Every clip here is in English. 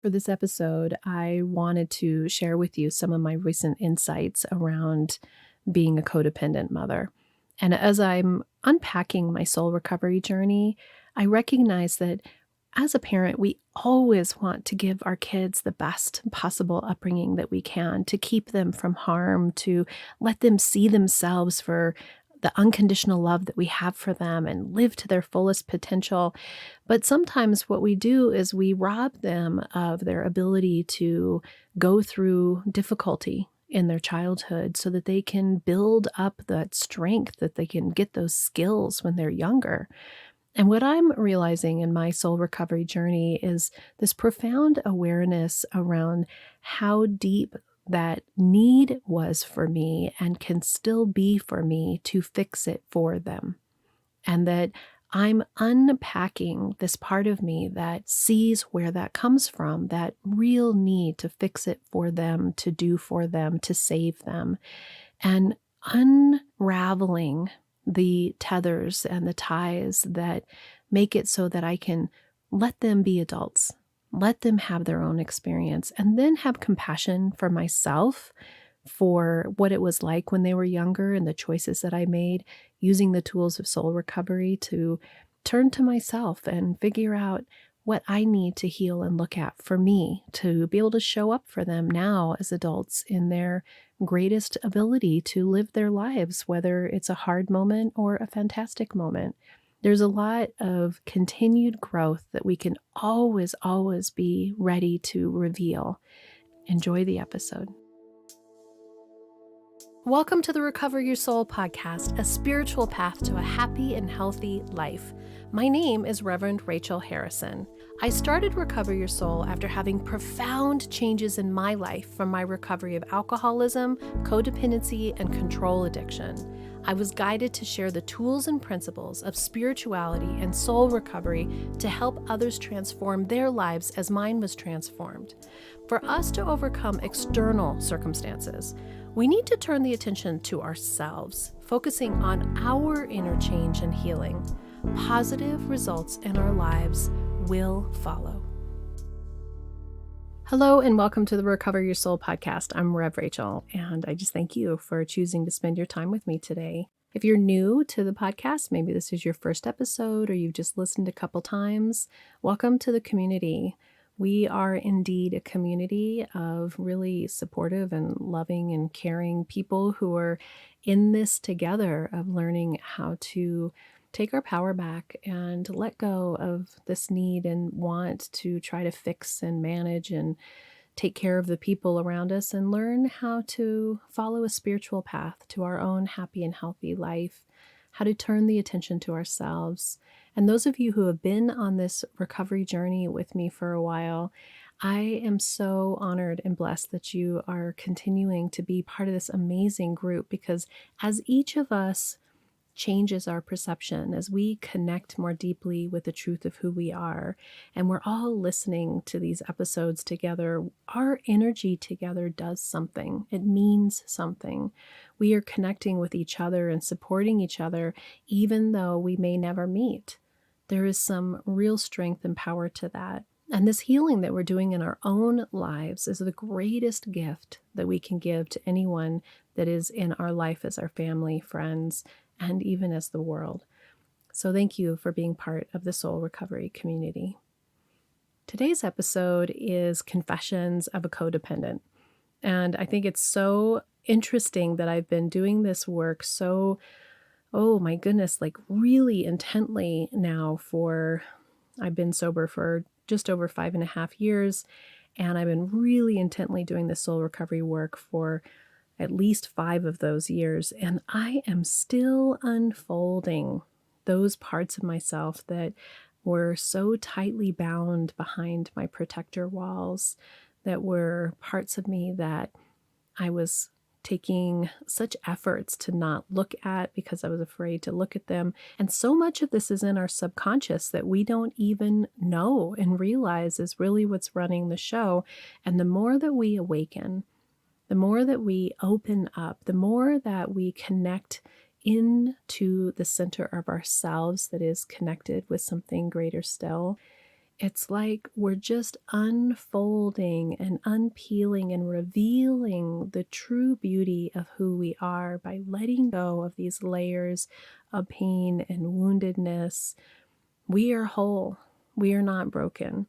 For this episode, I wanted to share with you some of my recent insights around being a codependent mother. And as I'm unpacking my soul recovery journey, I recognize that as a parent, we always want to give our kids the best possible upbringing that we can, to keep them from harm, to let them see themselves for the unconditional love that we have for them and live to their fullest potential. But sometimes what we do is we rob them of their ability to go through difficulty in their childhood so that they can build up that strength, that they can get those skills when they're younger. And what I'm realizing in my soul recovery journey is this profound awareness around how deep that need was for me and can still be for me to fix it for them. And that I'm unpacking this part of me that sees where that comes from, that real need to fix it for them, to do for them, to save them, and unraveling the tethers and the ties that make it so that I can let them be adults, let them have their own experience, and then have compassion for myself for what it was like when they were younger and the choices that I made, using the tools of soul recovery to turn to myself and figure out what I need to heal and look at for me to be able to show up for them now as adults in their greatest ability to live their lives, whether it's a hard moment or a fantastic moment. There's a lot of continued growth that we can always be ready to reveal. Enjoy the episode. Welcome to the Recover Your Soul podcast, a spiritual path to a happy and healthy life. My name is Reverend Rachel Harrison. I started Recover Your Soul after having profound changes in my life from my recovery of alcoholism, codependency, and control addiction. I was guided to share the tools and principles of spirituality and soul recovery to help others transform their lives as mine was transformed. For us to overcome external circumstances, we need to turn the attention to ourselves, focusing on our inner change and healing. Positive results in our lives will follow. Hello and welcome to the Recover Your Soul podcast. I'm Rev Rachel, and I just thank you for choosing to spend your time with me today. If you're new to the podcast, maybe this is your first episode or you've just listened a couple times, welcome to the community. We are indeed a community of really supportive and loving and caring people who are in this together of learning how to take our power back and let go of this need and want to try to fix and manage and take care of the people around us and learn how to follow a spiritual path to our own happy and healthy life, how to turn the attention to ourselves. And those of you who have been on this recovery journey with me for a while, I am so honored and blessed that you are continuing to be part of this amazing group, because as each of us changes our perception, as we connect more deeply with the truth of who we are, and we're all listening to these episodes together, our energy together does something. It means something. We are connecting with each other and supporting each other, even though we may never meet. There is some real strength and power to that. And this healing that we're doing in our own lives is the greatest gift that we can give to anyone that is in our life as our family, friends, and even as the world. So thank you for being part of the soul recovery community. Today's episode is Confessions of a Codependent. And I think it's so interesting that I've been doing this work so, oh my goodness, like really intently now I've been sober for just over 5.5 years. And I've been really intently doing the soul recovery work for at least 5 of those years, and I am still unfolding those parts of myself that were so tightly bound behind my protector walls, that were parts of me that I was taking such efforts to not look at because I was afraid to look at them. And so much of this is in our subconscious that we don't even know and realize is really what's running the show. And the more that we awaken, the more that we open up, the more that we connect into the center of ourselves that is connected with something greater still, It's like we're just unfolding and unpeeling and revealing the true beauty of who we are by letting go of these layers of pain and woundedness. We are whole. We are not broken.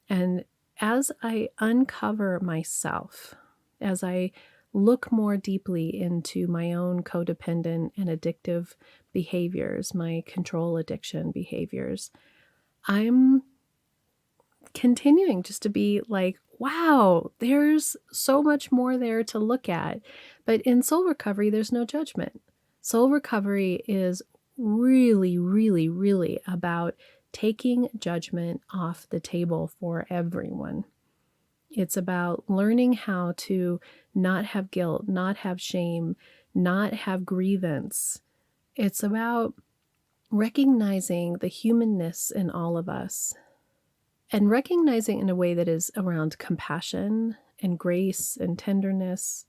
And as I uncover myself, as I look more deeply into my own codependent and addictive behaviors, my control addiction behaviors, I'm continuing just to be like, wow, there's so much more there to look at. But in soul recovery, there's no judgment. Soul recovery is really, really, really about taking judgment off the table for everyone. It's about learning how to not have guilt, not have shame, not have grievance. It's about recognizing the humanness in all of us and recognizing in a way that is around compassion and grace and tenderness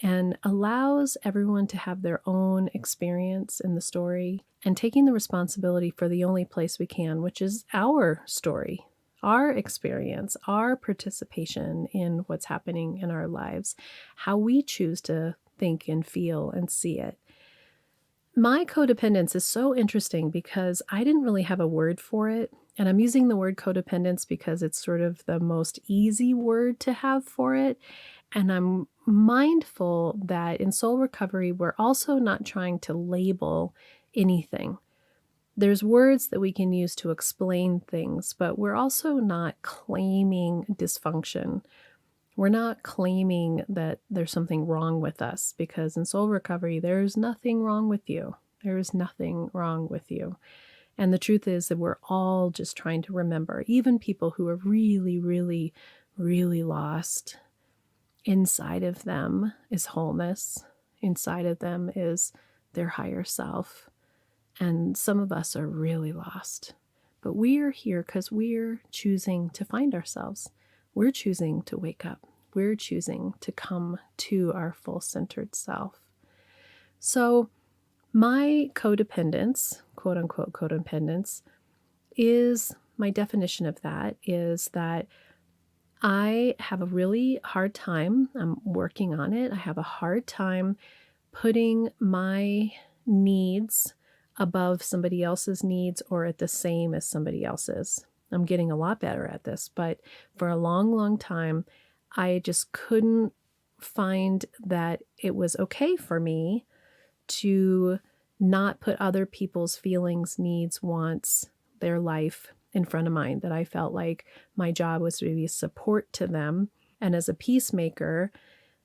and allows everyone to have their own experience in the story and taking the responsibility for the only place we can, which is our story, our experience, our participation in what's happening in our lives, how we choose to think and feel and see it. My codependence is so interesting because I didn't really have a word for it. And I'm using the word codependence because it's sort of the most easy word to have for it. And I'm mindful that in soul recovery, we're also not trying to label anything. There's words that we can use to explain things, but we're also not claiming dysfunction. We're not claiming that there's something wrong with us, because in soul recovery, there's nothing wrong with you. There is nothing wrong with you. And the truth is that we're all just trying to remember, even people who are really, really, really lost. Inside of them is wholeness. Inside of them is their higher self. And some of us are really lost. But we are here because we're choosing to find ourselves. We're choosing to wake up. We're choosing to come to our full centered self. So my codependence, quote unquote codependence, is my definition of that is that I have a really hard time. I'm working on it. I have a hard time putting my needs above somebody else's needs or at the same as somebody else's. I'm getting a lot better at this, but for a long, long time, I just couldn't find that it was okay for me to not put other people's feelings, needs, wants, their life in front of mine, that I felt like my job was to be a support to them. And as a peacemaker,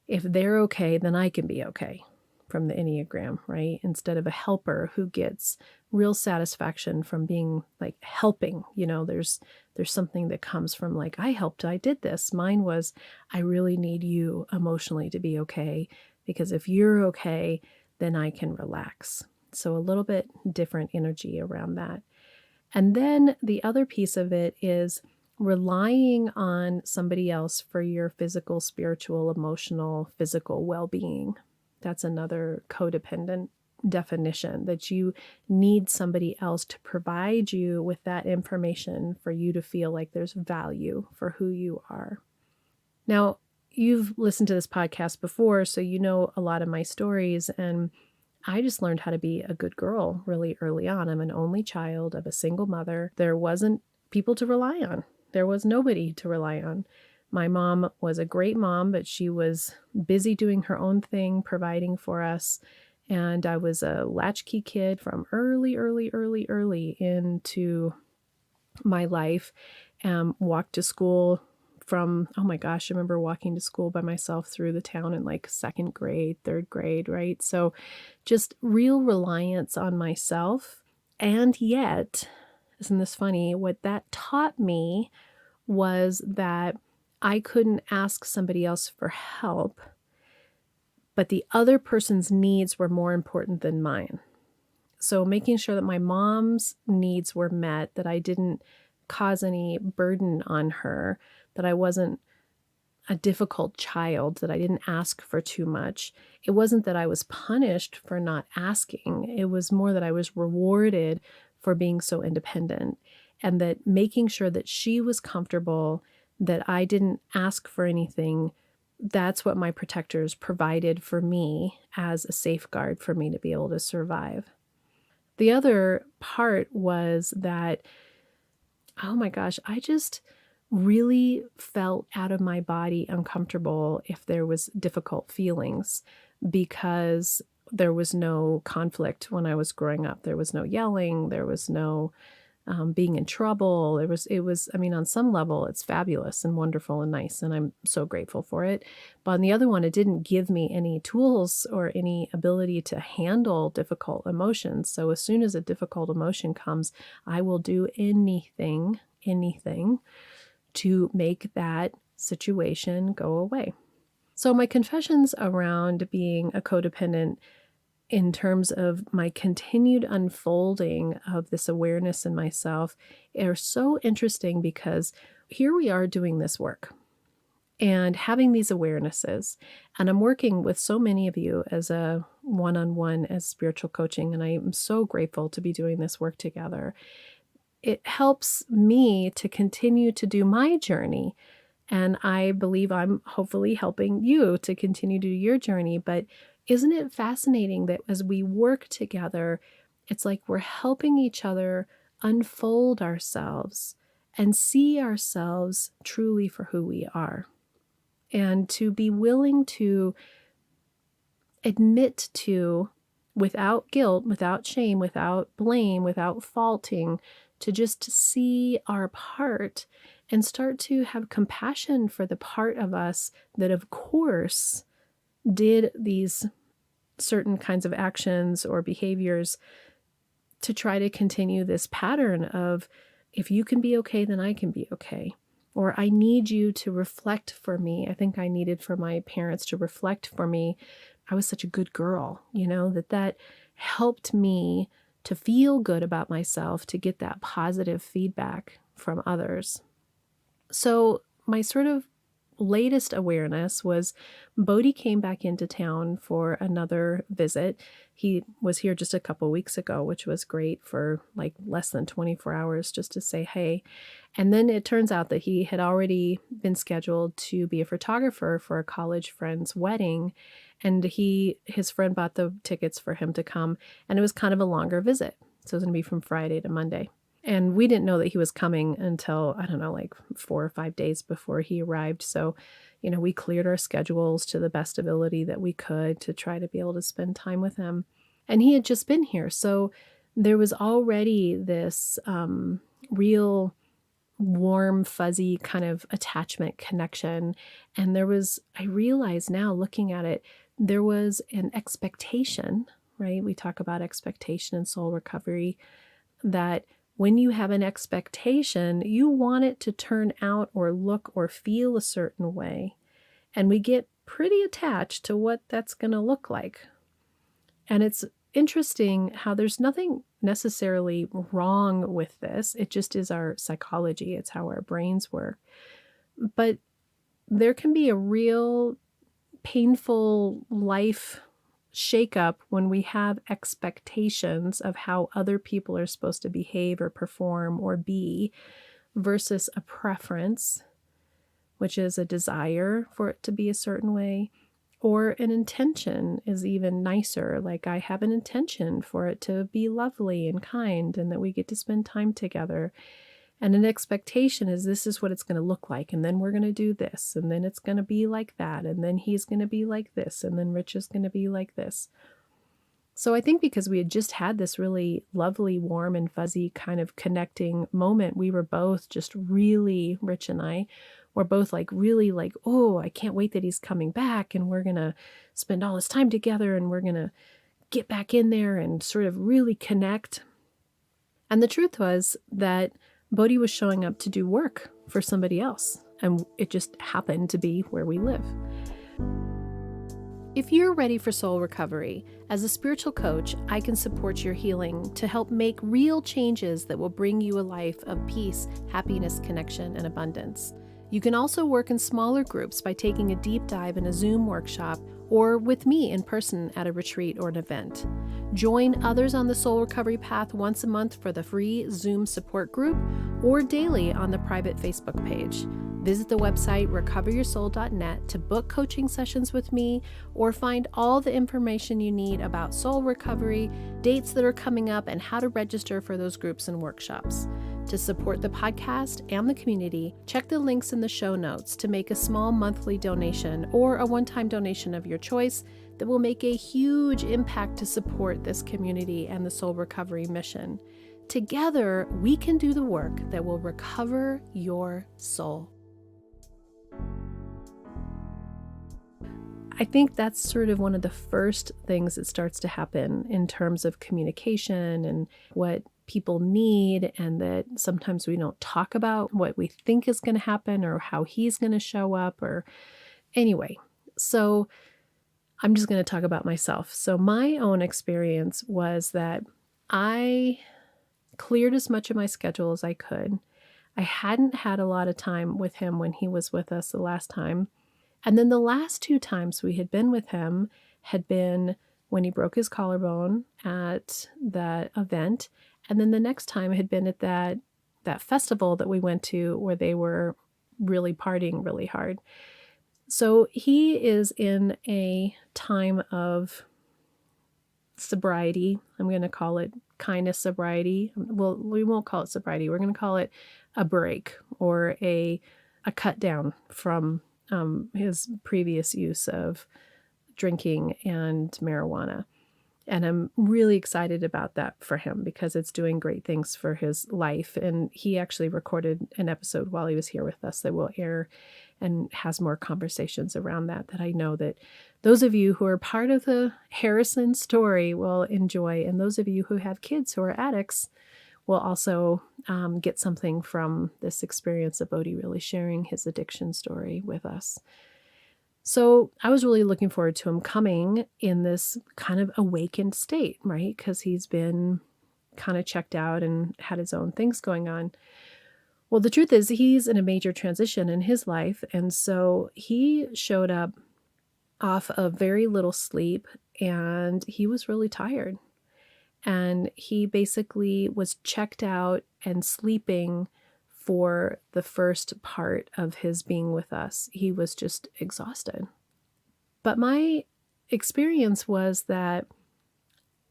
if they're okay, then I can be okay, from the Enneagram, right? Instead of a helper who gets real satisfaction from being like helping, there's something that comes from like, I helped, I did this. Mine was, I really need you emotionally to be okay, because if you're okay, then I can relax. So a little bit different energy around that. And then the other piece of it is relying on somebody else for your physical, spiritual, emotional, physical well-being. That's another codependent definition, that you need somebody else to provide you with that information for you to feel like there's value for who you are. Now, you've listened to this podcast before, so you know a lot of my stories, and I just learned how to be a good girl really early on. I'm an only child of a single mother. There wasn't people to rely on. There was nobody to rely on. My mom was a great mom, but she was busy doing her own thing, providing for us. And I was a latchkey kid from early into my life. Walked to school from, oh my gosh, I remember walking to school by myself through the town in like second grade, third grade, right? So just real reliance on myself. And yet, isn't this funny? What that taught me was that I couldn't ask somebody else for help, but the other person's needs were more important than mine. So making sure that my mom's needs were met, that I didn't cause any burden on her, that I wasn't a difficult child, that I didn't ask for too much. It wasn't that I was punished for not asking. It was more that I was rewarded for being so independent. and that making sure that she was comfortable, that I didn't ask for anything, that's what my protectors provided for me as a safeguard for me to be able to survive. The other part was that, oh my gosh, I just really felt out of my body uncomfortable if there was difficult feelings, because there was no conflict when I was growing up. There was no yelling. There was no being in trouble. I mean, on some level, it's fabulous and wonderful and nice, and I'm so grateful for it. But on the other one, it didn't give me any tools or any ability to handle difficult emotions. So as soon as a difficult emotion comes, I will do anything to make that situation go away. So my confessions around being a codependent in terms of my continued unfolding of this awareness in myself are so interesting, because here we are doing this work and having these awarenesses. And I'm working with so many of you as a one-on-one as spiritual coaching. And I am so grateful to be doing this work together. It helps me to continue to do my journey. And I believe I'm hopefully helping you to continue to do your journey. But isn't it fascinating that as we work together, it's like we're helping each other unfold ourselves and see ourselves truly for who we are, and to be willing to admit to, without guilt, without shame, without blame, without faulting, to just see our part and start to have compassion for the part of us that, of course, did these certain kinds of actions or behaviors to try to continue this pattern of, if you can be okay, then I can be okay. Or I need you to reflect for me. I think I needed for my parents to reflect for me. I was such a good girl, that helped me to feel good about myself, to get that positive feedback from others. So my sort of latest awareness was Bodhi came back into town for another visit. He was here just a couple weeks ago, which was great, for like less than 24 hours just to say hey. And then it turns out that he had already been scheduled to be a photographer for a college friend's wedding. And his friend bought the tickets for him to come. And it was kind of a longer visit. So it was going to be from Friday to Monday. And we didn't know that he was coming until, I don't know, like 4 or 5 days before he arrived. So, we cleared our schedules to the best ability that we could to try to be able to spend time with him. And he had just been here. So there was already this real warm, fuzzy kind of attachment connection. And I realize now looking at it, there was an expectation, right? We talk about expectation in soul recovery, that when you have an expectation, you want it to turn out or look or feel a certain way. And we get pretty attached to what that's going to look like. And it's interesting how there's nothing necessarily wrong with this. It just is our psychology. It's how our brains work. But there can be a real painful life shakeup when we have expectations of how other people are supposed to behave or perform or be, versus a preference, which is a desire for it to be a certain way, or an intention is even nicer. Like, I have an intention for it to be lovely and kind and that we get to spend time together. And an expectation is, this is what it's going to look like. And then we're going to do this. And then it's going to be like that. And then he's going to be like this. And then Rich is going to be like this. So I think because we had just had this really lovely, warm and fuzzy kind of connecting moment, we were both just really, Rich and I were both really oh, I can't wait that he's coming back. And we're going to spend all this time together. And we're going to get back in there and sort of really connect. And the truth was that Bodhi was showing up to do work for somebody else, and it just happened to be where we live. If you're ready for soul recovery, as a spiritual coach, I can support your healing to help make real changes that will bring you a life of peace, happiness, connection, and abundance. You can also work in smaller groups by taking a deep dive in a Zoom workshop or with me in person at a retreat or an event. Join others on the soul recovery path once a month for the free Zoom support group or daily on the private Facebook page. Visit the website recoveryoursoul.net to book coaching sessions with me or find all the information you need about soul recovery, dates that are coming up, and how to register for those groups and workshops. To support the podcast and the community, check the links in the show notes to make a small monthly donation or a one-time donation of your choice that will make a huge impact to support this community and the soul recovery mission. Together, we can do the work that will recover your soul. I think that's sort of one of the first things that starts to happen in terms of communication and what people need, and that sometimes we don't talk about what we think is going to happen or how he's going to show up or anyway. So I'm just going to talk about myself. So my own experience was that I cleared as much of my schedule as I could. I hadn't had a lot of time with him when he was with us the last time. And then the last 2 times we had been with him had been when he broke his collarbone at that event. And then the next time had been at that festival that we went to where they were really partying really hard. So he is in a time of sobriety. I'm going to call it kind of sobriety. Well, we won't call it sobriety. We're going to call it a break or a cut down from his previous use of drinking and marijuana. And I'm really excited about that for him because it's doing great things for his life. And he actually recorded an episode while he was here with us that will air and has more conversations around that I know that those of you who are part of the Harrison story will enjoy. And those of you who have kids who are addicts will also get something from this experience of Bodhi really sharing his addiction story with us. So I was really looking forward to him coming in this kind of awakened state, right? Because he's been kind of checked out and had his own things going on. Well, the truth is he's in a major transition in his life. And so he showed up off of very little sleep and he was really tired. And he basically was checked out and sleeping for the first part of his being with us. He was just exhausted. But my experience was that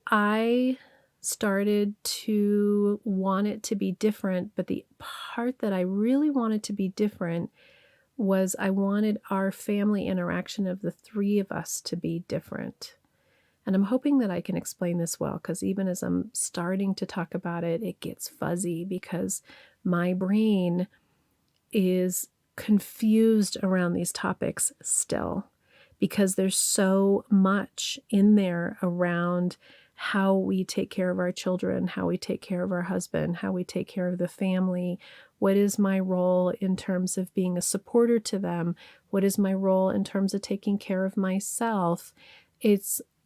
I started to want it to be different, but the part that I really wanted to be different was I wanted our family interaction of the 3 of us to be different. And I'm hoping that I can explain this well, because even as I'm starting to talk about it, it gets fuzzy because my brain is confused around these topics still, because there's so much in there around how we take care of our children, how we take care of our husband, how we take care of the family. What is my role in terms of being a supporter to them? What is my role in terms of taking care of myself?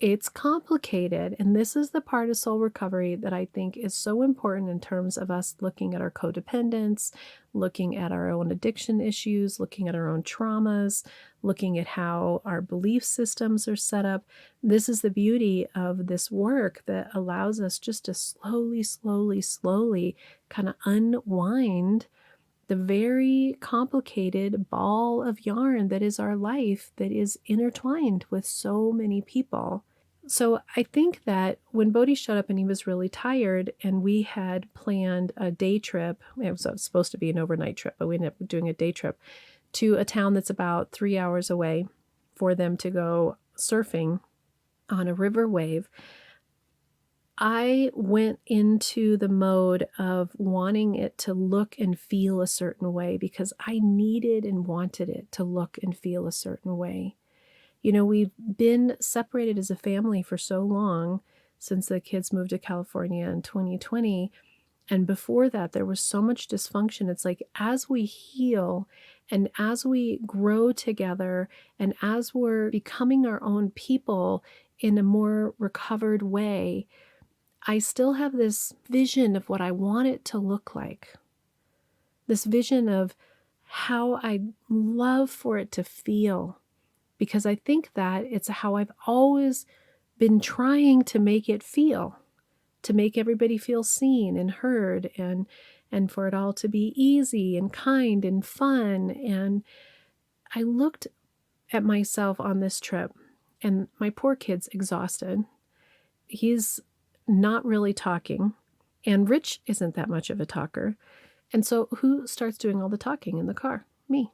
It's complicated, and this is the part of soul recovery that I think is so important in terms of us looking at our codependence, looking at our own addiction issues, looking at our own traumas, looking at how our belief systems are set up. This is the beauty of this work that allows us just to slowly kind of unwind the very complicated ball of yarn that is our life, that is intertwined with so many people. So I think that when Bodhi showed up and he was really tired and we had planned a day trip, it was supposed to be an overnight trip, but we ended up doing a day trip to a town that's about 3 hours away for them to go surfing on a river wave. I went into the mode of wanting it to look and feel a certain way because I needed and wanted it to look and feel a certain way. You know, we've been separated as a family for so long since the kids moved to California in 2020. And before that, there was so much dysfunction. It's like as we heal and as we grow together and as we're becoming our own people in a more recovered way, I still have this vision of what I want it to look like. This vision of how I'd love for it to feel, because I think that it's how I've always been trying to make it feel, to make everybody feel seen and heard, and for it all to be easy and kind and fun. And I looked at myself on this trip, and my poor kid's exhausted. He's not really talking, and Rich isn't that much of a talker. And so who starts doing all the talking in the car? Me.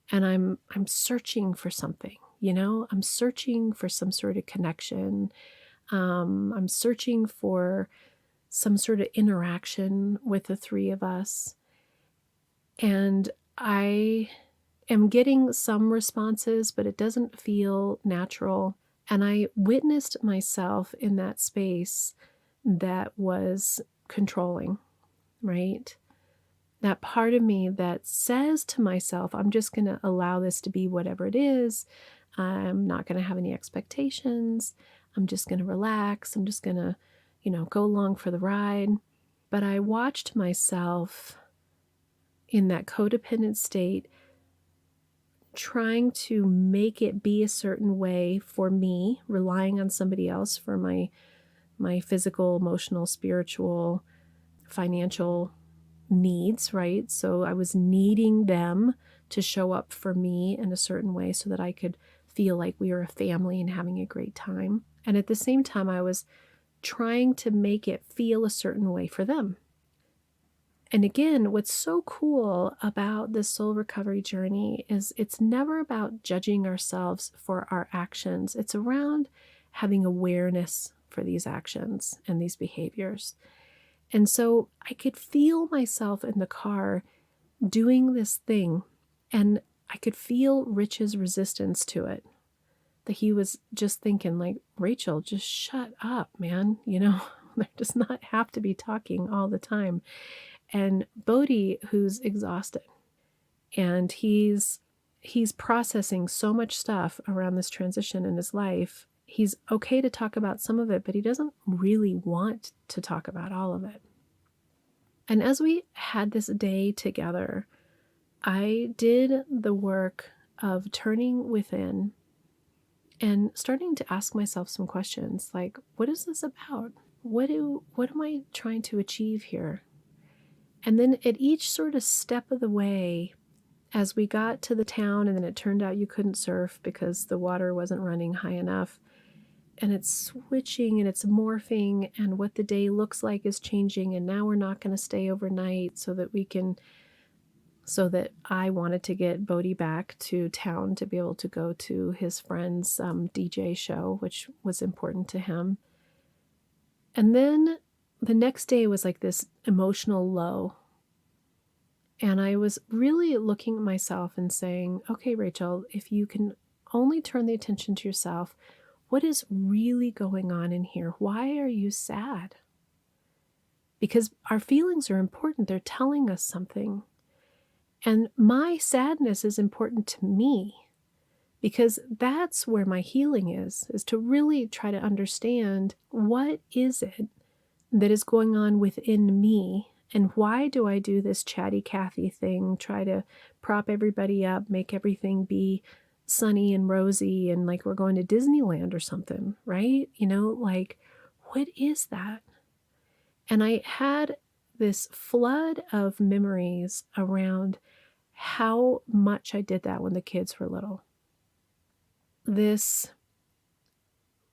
And I'm searching for something, I'm searching for some sort of connection. I'm searching for some sort of interaction with the three of us. And I am getting some responses, but it doesn't feel natural. And I witnessed myself in that space that was controlling, right? That part of me that says to myself, I'm just going to allow this to be whatever it is. I'm not going to have any expectations. I'm just going to relax. I'm just going to, go along for the ride. But I watched myself in that codependent state, trying to make it be a certain way for me, relying on somebody else for my physical, emotional, spiritual, financial needs, right? So I was needing them to show up for me in a certain way so that I could feel like we were a family and having a great time. And at the same time, I was trying to make it feel a certain way for them. And again, what's so cool about this soul recovery journey is it's never about judging ourselves for our actions. It's around having awareness for these actions and these behaviors. And so I could feel myself in the car doing this thing, and I could feel Rich's resistance to it. That he was just thinking like, Rachel, just shut up, man. There does not have to be talking all the time. And Bodhi, who's exhausted, and he's processing so much stuff around this transition in his life. He's okay to talk about some of it, but he doesn't really want to talk about all of it. And as we had this day together, I did the work of turning within and starting to ask myself some questions like, what is this about? What am I trying to achieve here? And then at each sort of step of the way, as we got to the town, and then it turned out you couldn't surf because the water wasn't running high enough, and it's switching and it's morphing, and what the day looks like is changing, and now we're not going to stay overnight so that I wanted to get Bodhi back to town to be able to go to his friend's DJ show, which was important to him. And then the next day was like this emotional low. And I was really looking at myself and saying, okay, Rachel, if you can only turn the attention to yourself, what is really going on in here? Why are you sad? Because our feelings are important. They're telling us something. And my sadness is important to me because that's where my healing is to really try to understand what is it that is going on within me, and why do I do this chatty Cathy thing, try to prop everybody up, make everything be sunny and rosy and like we're going to Disneyland or something, right? Like, what is that? And I had this flood of memories around how much I did that when the kids were little. This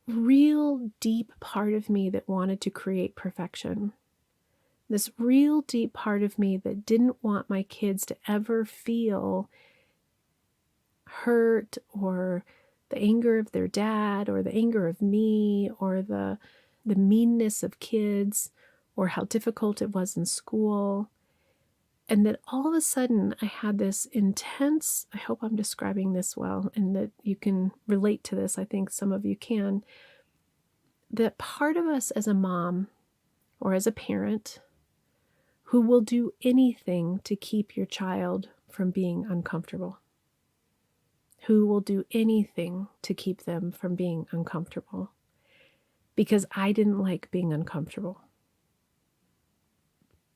real deep part of me that wanted to create perfection. This real deep part of me that didn't want my kids to ever feel hurt, or the anger of their dad, or the anger of me, or the meanness of kids, or how difficult it was in school. And that all of a sudden I had this intense, I hope I'm describing this well and that you can relate to this. I think some of you can. That part of us as a mom or as a parent who will do anything to keep your child from being uncomfortable. Who will do anything to keep them from being uncomfortable. Because I didn't like being uncomfortable.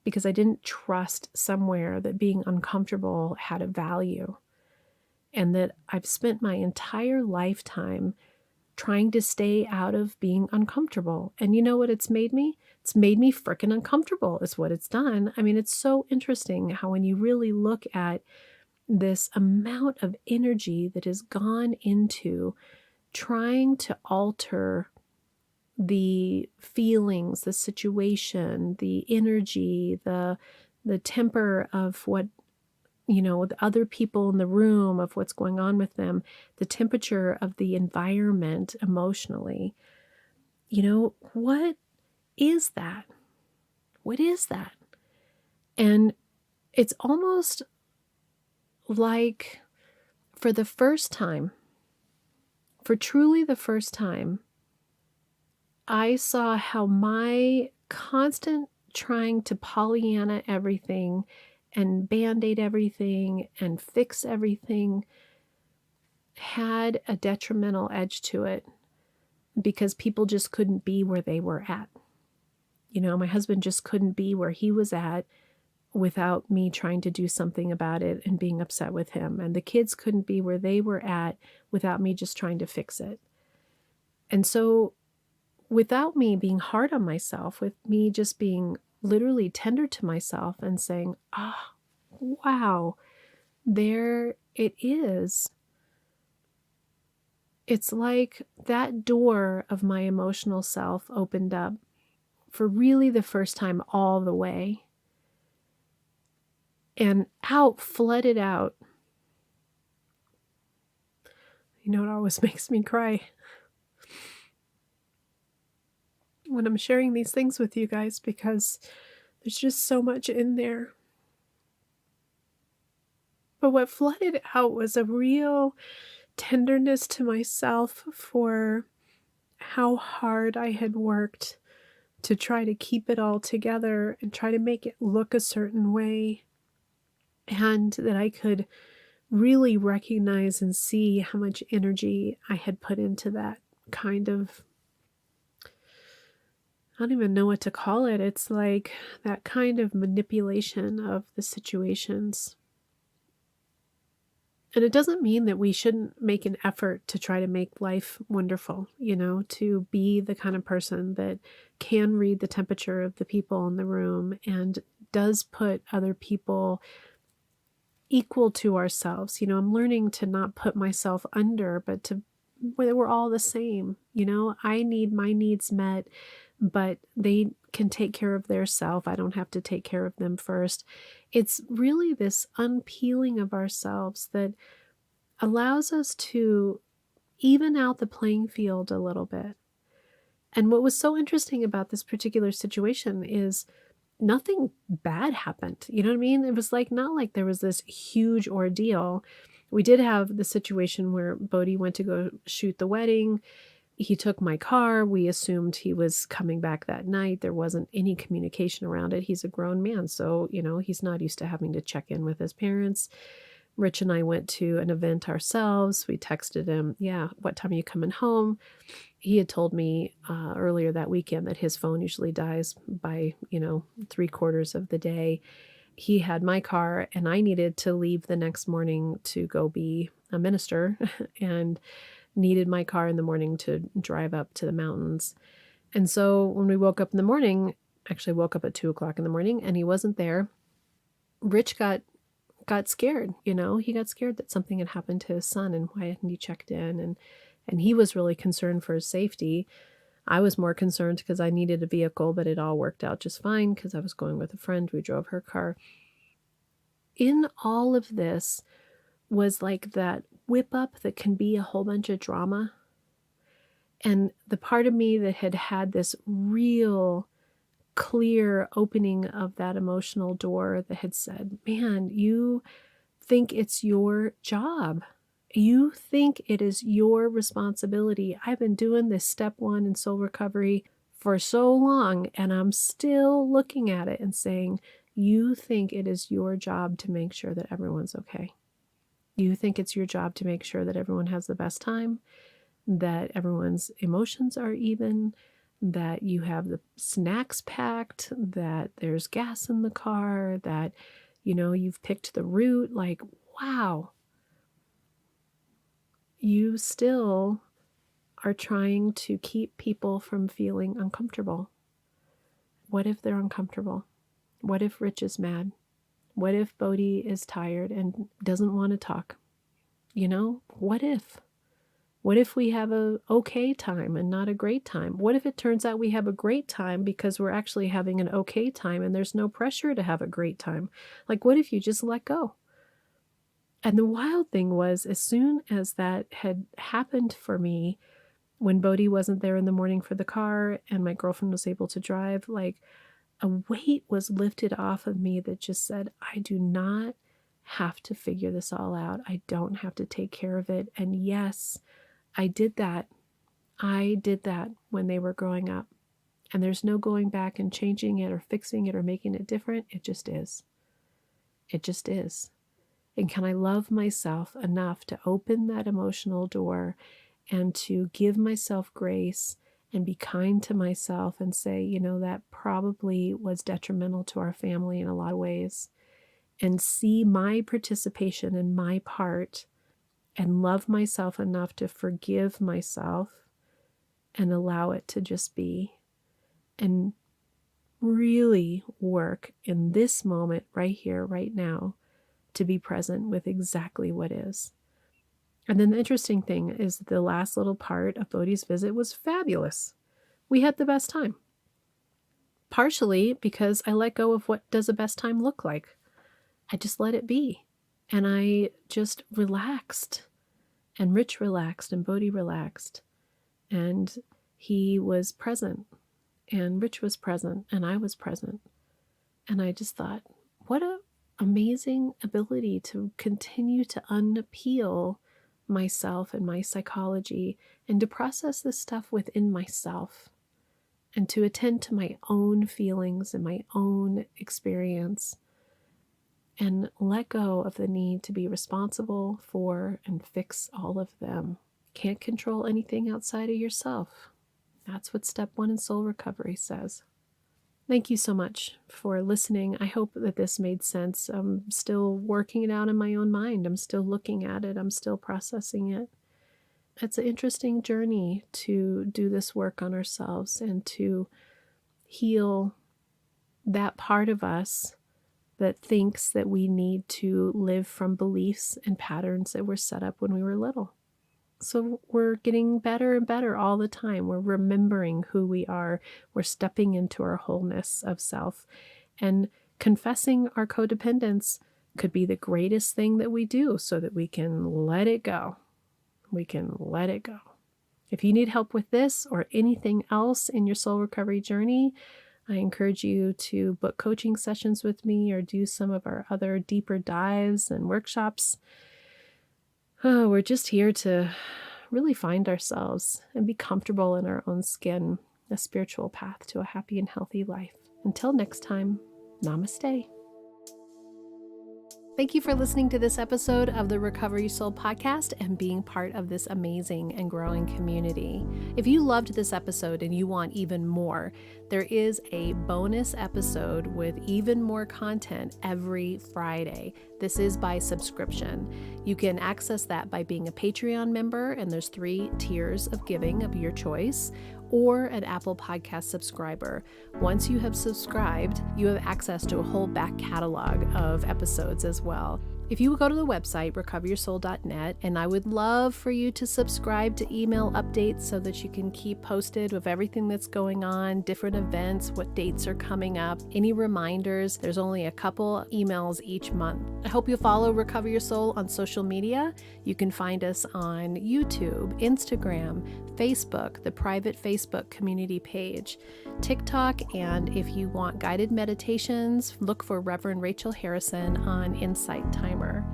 because I didn't trust somewhere that being uncomfortable had a value, and that I've spent my entire lifetime trying to stay out of being uncomfortable. And you know what it's made me? It's made me freaking uncomfortable is what it's done. I mean, it's so interesting how when you really look at this amount of energy that has gone into trying to alter the feelings, the situation, the energy, the temper of what, with other people in the room, of what's going on with them, the temperature of the environment emotionally. What is that? What is that? And it's almost like for truly the first time, I saw how my constant trying to Pollyanna everything and Band-Aid everything and fix everything had a detrimental edge to it, because people just couldn't be where they were at. My husband just couldn't be where he was at without me trying to do something about it and being upset with him. And the kids couldn't be where they were at without me just trying to fix it. And so without me being hard on myself, with me just being literally tender to myself and saying, wow, there it is. It's like that door of my emotional self opened up for really the first time all the way. And flooded out. It always makes me cry when I'm sharing these things with you guys, because there's just so much in there. But what flooded out was a real tenderness to myself for how hard I had worked to try to keep it all together and try to make it look a certain way. And that I could really recognize and see how much energy I had put into that kind of, I don't even know what to call it. It's like that kind of manipulation of the situations. And it doesn't mean that we shouldn't make an effort to try to make life wonderful, to be the kind of person that can read the temperature of the people in the room and does put other people equal to ourselves. I'm learning to not put myself under, but we're all the same. I need my needs met, but they can take care of their self. I don't have to take care of them first. It's really this unpeeling of ourselves that allows us to even out the playing field a little bit. And what was so interesting about this particular situation is nothing bad happened. You know what I mean? It was not like there was this huge ordeal. We did have the situation where Bodhi went to go shoot the wedding. He took my car. We assumed he was coming back that night. There wasn't any communication around it. He's a grown man, so, he's not used to having to check in with his parents. Rich and I went to an event ourselves. We texted him, what time are you coming home? He had told me earlier that weekend that his phone usually dies by, 3/4 of the day. He had my car, and I needed to leave the next morning to go be a minister and needed my car in the morning to drive up to the mountains. And so when we woke up in the morning, actually woke up at 2:00 in the morning, and he wasn't there. Rich got scared, he got scared that something had happened to his son, and why hadn't he checked in? And he was really concerned for his safety. I was more concerned because I needed a vehicle, but it all worked out just fine because I was going with a friend. We drove her car. In all of this was like that whip up that can be a whole bunch of drama. And the part of me that had this real clear opening of that emotional door that had said, man, you think it's your job. You think it is your responsibility. I've been doing this step 1 in soul recovery for so long, and I'm still looking at it and saying, you think it is your job to make sure that everyone's okay. You think it's your job to make sure that everyone has the best time, that everyone's emotions are even, that you have the snacks packed, that there's gas in the car, that, you've picked the route. Like, wow, you still are trying to keep people from feeling uncomfortable. What if they're uncomfortable? What if Rich is mad? What if Bodhi is tired and doesn't want to talk? What if? What if we have a okay time and not a great time? What if it turns out we have a great time because we're actually having an okay time and there's no pressure to have a great time? Like, what if you just let go? And the wild thing was, as soon as that had happened for me, when Bodhi wasn't there in the morning for the car and my girlfriend was able to drive, like a weight was lifted off of me that just said, I do not have to figure this all out. I don't have to take care of it. And yes, I did that. I did that when they were growing up. And there's no going back and changing it or fixing it or making it different. It just is. It just is. And can I love myself enough to open that emotional door and to give myself grace and be kind to myself and say, that probably was detrimental to our family in a lot of ways, and see my participation in my part and love myself enough to forgive myself and allow it to just be, and really work in this moment right here, right now, to be present with exactly what is. And then the interesting thing is the last little part of Bodhi's visit was fabulous. We had the best time. Partially because I let go of what does a best time look like. I just let it be. And I just relaxed. And Rich relaxed and Bodhi relaxed. And he was present. And Rich was present. And I was present. And I just thought, what an amazing ability to continue to unpeel myself and my psychology and to process this stuff within myself and to attend to my own feelings and my own experience and let go of the need to be responsible for and fix all of them. Can't control anything outside of yourself. That's what step 1 in soul recovery says. Thank you so much for listening. I hope that this made sense. I'm still working it out in my own mind. I'm still looking at it. I'm still processing it. It's an interesting journey to do this work on ourselves and to heal that part of us that thinks that we need to live from beliefs and patterns that were set up when we were little. So we're getting better and better all the time. We're remembering who we are. We're stepping into our wholeness of self. And confessing our codependence could be the greatest thing that we do so that we can let it go. We can let it go. If you need help with this or anything else in your soul recovery journey, I encourage you to book coaching sessions with me or do some of our other deeper dives and workshops. Oh, we're just here to really find ourselves and be comfortable in our own skin, a spiritual path to a happy and healthy life. Until next time, namaste. Thank you for listening to this episode of the Recover Your Soul podcast and being part of this amazing and growing community. If you loved this episode and you want even more, there is a bonus episode with even more content every Friday. This is by subscription. You can access that by being a Patreon member, and there's 3 tiers of giving of your choice, or an Apple Podcast subscriber. Once you have subscribed, you have access to a whole back catalog of episodes as well. If you would go to the website, recoveryoursoul.net, and I would love for you to subscribe to email updates so that you can keep posted with everything that's going on, different events, what dates are coming up, any reminders. There's only a couple emails each month. I hope you'll follow Recover Your Soul on social media. You can find us on YouTube, Instagram, Facebook, the private Facebook community page, TikTok, and if you want guided meditations, look for Reverend Rachel Harrison on Insight Timer.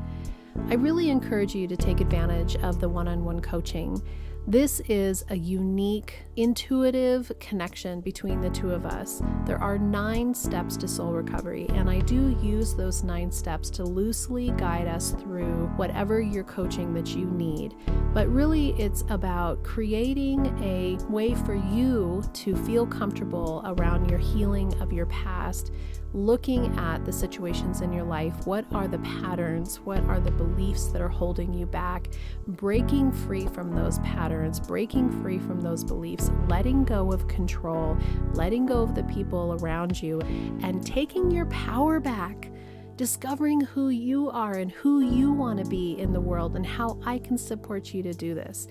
I really encourage you to take advantage of the one-on-one coaching. This is a unique, intuitive connection between the two of us. There are 9 steps to soul recovery, and I do use those 9 steps to loosely guide us through whatever your coaching that you need. But really, it's about creating a way for you to feel comfortable around your healing of your past, looking at the situations in your life. What are the patterns? What are the beliefs that are holding you back? Breaking free from those patterns, breaking free from those beliefs, letting go of control, letting go of the people around you, and taking your power back. Discovering who you are and who you want to be in the world and how I can support you to do this.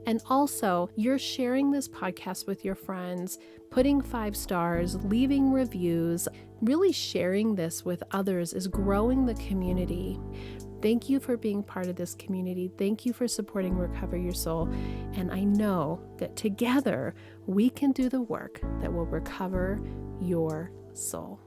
And also, you're sharing this podcast with your friends, putting 5 stars, leaving reviews, really sharing this with others is growing the community. Thank you for being part of this community. Thank you for supporting Recover Your Soul. And I know that together we can do the work that will recover your soul.